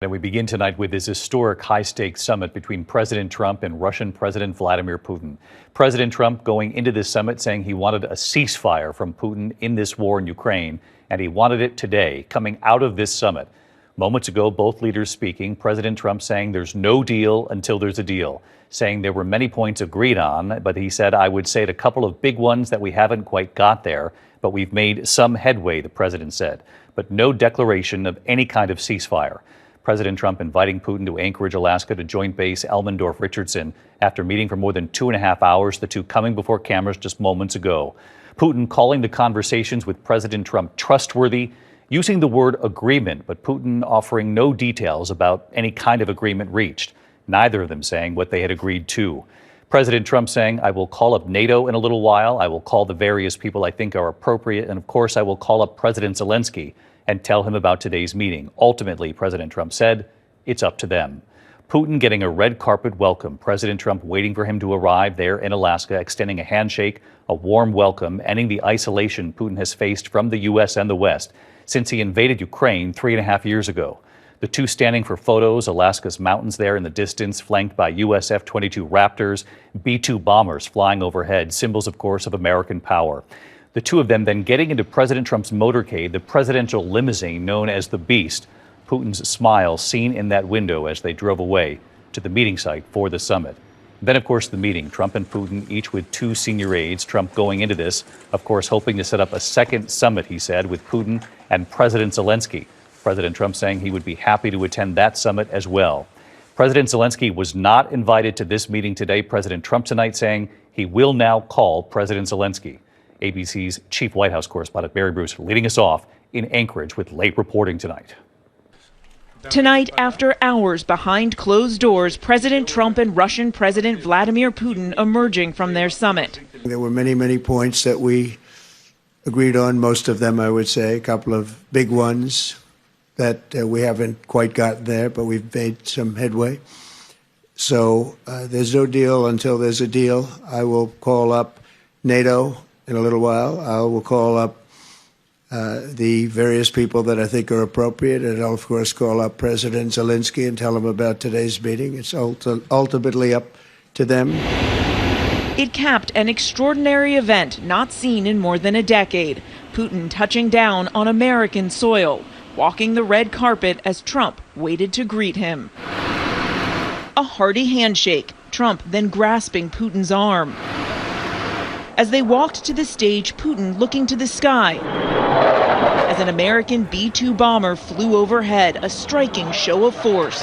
And we begin tonight with this historic high-stakes summit between President Trump and Russian President Vladimir Putin. President Trump going into this summit saying he wanted a ceasefire from Putin in this war in Ukraine, and he wanted it today, coming out of this summit. Moments ago, both leaders speaking, President Trump saying there's no deal until there's a deal, saying there were many points agreed on, but he said, I would say a couple of big ones that we haven't quite got there, but we've made some headway, the president said, but no declaration of any kind of ceasefire. President Trump inviting Putin to Anchorage, Alaska, to Joint Base Elmendorf-Richardson after meeting for more than 2.5 hours, the two coming before cameras just moments ago. Putin calling the conversations with President Trump trustworthy, using the word agreement, but Putin offering no details about any kind of agreement reached, neither of them saying what they had agreed to. President Trump saying, I will call up NATO in a little while. I will call the various people I think are appropriate. And of course, I will call up President Zelensky and tell him about today's meeting. Ultimately, President Trump said, it's up to them. Putin getting a red carpet welcome. President Trump waiting for him to arrive there in Alaska, extending a handshake, a warm welcome, ending the isolation Putin has faced from the U.S. and the West since he invaded Ukraine 3.5 years ago. The two standing for photos, Alaska's mountains there in the distance, flanked by U.S. F-22 Raptors, B-2 bombers flying overhead, symbols, of course, of American power. The two of them then getting into President Trump's motorcade, the presidential limousine known as the Beast. Putin's smile seen in that window as they drove away to the meeting site for the summit. Then, of course, the meeting, Trump and Putin, each with two senior aides. Trump going into this, of course, hoping to set up a second summit, he said, with Putin and President Zelensky. President Trump saying he would be happy to attend that summit as well. President Zelensky was not invited to this meeting today. President Trump tonight saying he will now call President Zelensky. ABC's chief White House correspondent Barry Bruce leading us off in Anchorage with late reporting tonight. Tonight, after hours behind closed doors, President Trump and Russian President Vladimir Putin emerging from their summit. There were many points that we agreed on, most of them, I would say, a couple of big ones that we haven't quite gotten there, but we've made some headway. So there's no deal until there's a deal. I will call up NATO in a little while. I will call up the various people that I think are appropriate, and I'll, of course, call up President Zelensky and tell him about today's meeting. It's ultimately up to them. It capped an extraordinary event not seen in more than a decade. Putin touching down on American soil, walking the red carpet as Trump waited to greet him. A hearty handshake, Trump then grasping Putin's arm. As they walked to the stage, Putin looking to the sky as an American B-2 bomber flew overhead, a striking show of force.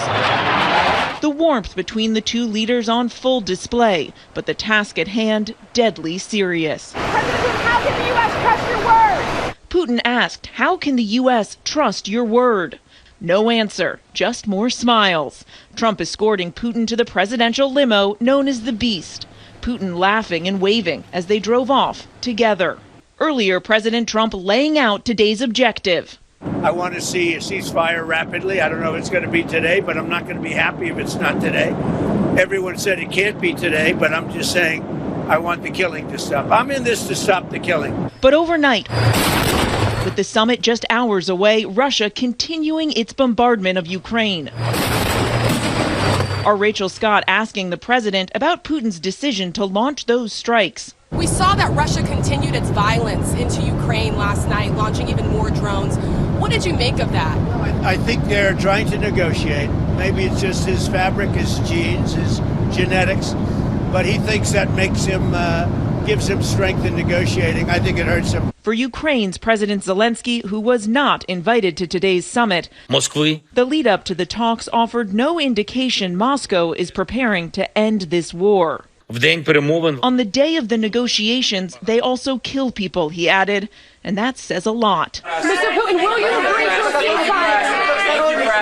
The warmth between the two leaders on full display, but the task at hand deadly serious. President, how can the U.S. trust your word? Putin asked, how can the U.S. trust your word? No answer, just more smiles. Trump escorting Putin to the presidential limo known as the Beast. Putin laughing and waving as they drove off together. Earlier, President Trump laying out today's objective. I want to see a ceasefire rapidly. I don't know if it's going to be today, but I'm not going to be happy if it's not today. Everyone said it can't be today, but I'm just saying I want the killing to stop. I'm in this to stop the killing. But overnight, with the summit just hours away, Russia continuing its bombardment of Ukraine. Our Rachel Scott asking the president about Putin's decision to launch those strikes. We saw that Russia continued its violence into Ukraine last night, launching even more drones. What did you make of that? I think they're trying to negotiate. Maybe it's just his fabric, his genes, his genetics, but he thinks that makes him, gives him strength in negotiating. I think it hurts him. For Ukraine's President Zelensky, who was not invited to today's summit, the lead up to the talks offered no indication Moscow is preparing to end this war. On the day of the negotiations, they also kill people, he added, and that says a lot. Mr. Putin, will you agree to a ceasefire?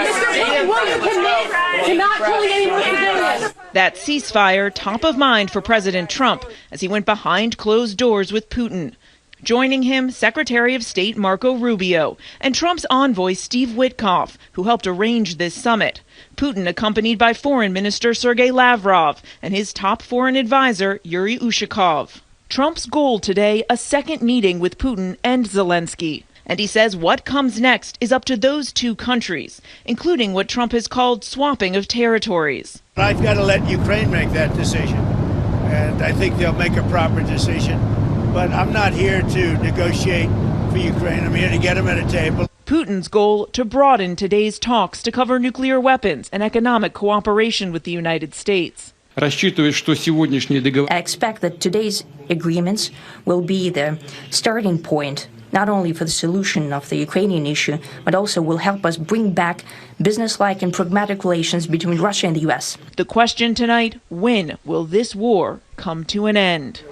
Mr. Putin, will you commit to not killing any more civilians? That ceasefire top of mind for President Trump as he went behind closed doors with Putin. Joining him, Secretary of State Marco Rubio and Trump's envoy Steve Witkoff, who helped arrange this summit. Putin accompanied by Foreign Minister Sergei Lavrov and his top foreign advisor Yuri Ushakov. Trump's goal today, a second meeting with Putin and Zelensky. And he says what comes next is up to those two countries, including what Trump has called swapping of territories. I've got to let Ukraine make that decision, and I think they'll make a proper decision. But I'm not here to negotiate for Ukraine. I'm here to get them at a table. Putin's goal to broaden today's talks to cover nuclear weapons and economic cooperation with the United States. I expect that today's agreements will be the starting point, not only for the solution of the Ukrainian issue, but also will help us bring back business-like and pragmatic relations between Russia and the U.S. The question tonight, when will this war come to an end?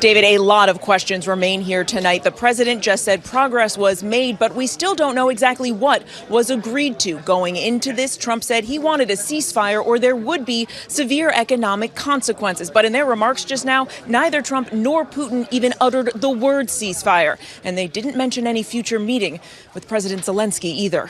David, a lot of questions remain here tonight. The president just said progress was made, but we still don't know exactly what was agreed to. Going into this, Trump said he wanted a ceasefire or there would be severe economic consequences. But in their remarks just now, neither Trump nor Putin even uttered the word ceasefire. And they didn't mention any future meeting with President Zelensky either.